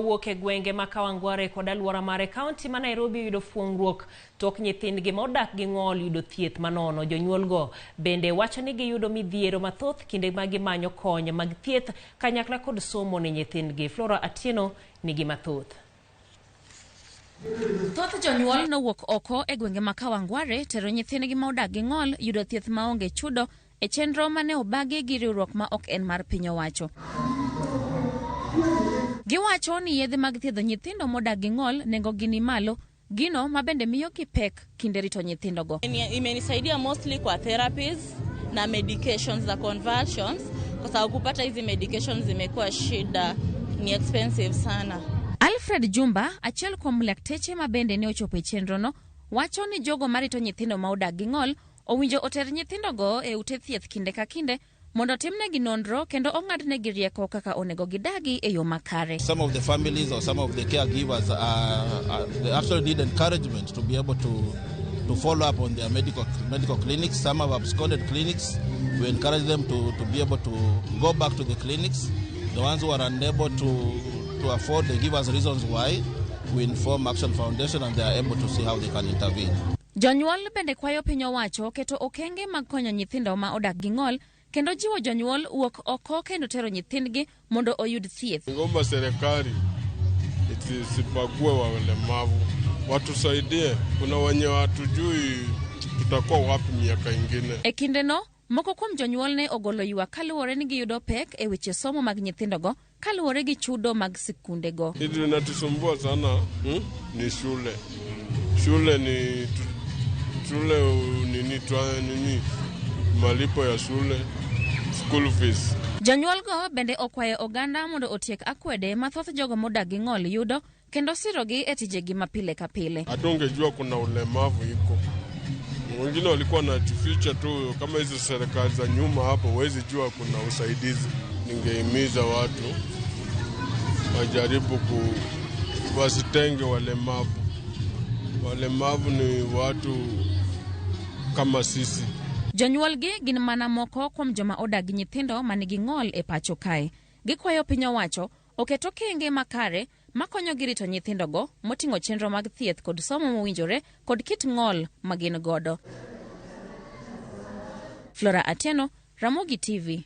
mawuok e gwenge ma Kawangware kod alwora mare kaunti ma Nairobi yudo fuongruok tok nyithindgi modak gi ng'ol yudo thieth manono. Jonyuolgo bende wacho ni giyudo midhiero mathoth kinde ma gimanyo kony mag thieth kanyakla kod somo ne nyithindgi. Flora Atieno nigi mathoth. Thoth jonyuol nowuok oko e gwenge ma Kawangware tero nyithindgi ma odak gi ng'ol yudo thieth maonge chudo e chenro mane obagi gi riwruok ma ok en mar piny owacho. Giwacho ni yedhe mag thiedho nyithindo modak gi ng'ol nengo gi ni malo, gino mabende miyo kipek kinde rito nyithindogo. Imenisaidia mostly kwa therapies na medications za conversions, kwa sababu kupata hizi medications zimekuwa shida, ni expensive sana. Alfred Jumba, achiel kuom lakteche mabende ne ochopo e chenrono, wacho ni jogo marito nyithindo ma odak gi ng'ol owinjo oter nyithindogo e ute thieth kinde ka kinde mondo timnegi nonro kendo ong'adnegi rieko kaka onego gidagi e yo makare. Some of the families or some of the caregivers they actually need encouragement to be able to follow up on their medical clinics. Some have absconded clinics. We encourage them to be able to go back to the clinics. The ones who are unable to afford, they give us reasons why. We inform Action Foundation and they are able to see how they can intervene. Jonyuol bende kwayo piny owacho keto okenge mag konyo nyithindo ma odak gi ng'ol kendo jiwo jonyuol wuok oko kendo tero nyithindgi mondo oyud thieth. Ngomba serikali isibague walemavu, watusaidie. Kuna wenye hatujui tutakuwa wapi miaka ingine. E kindeno, moko kuom jonyuol ne ogolo ywak kaluwore ni giyudo pek e weche somo mag nyithindogo kaluwore gi chudo mag sikundego. Hili linatusumbua sana ni shule. Shule ni malipo ya shule, school fees. Jonyuolgo bende okwayo oganda mondo otiek akwede mathoth jogo modak gi ng'ol yudo kendo sirogi e tijegi mapile ka pile. Hatungejua kuna ulemavu iko. Wengine walikuwa na jificha tu kama hizo serikali za nyuma hapo, huwezi jua kuna usaidizi. Ningehimiza watu wajaribu wasitenge walemavu. Walemavu ni watu kama sisi. Jonyuolgi gin mana moko kuom joma odak gi nyithindo manigi ng'ol e pacho kae. Gikwayo piny owacho oketo okenge makare makonyo gi rito nyithindogo moting'o chenro mag thieth kod somo mowinjore kod kit ng'ol magin godo. Flora Atieno, Ramogi TV.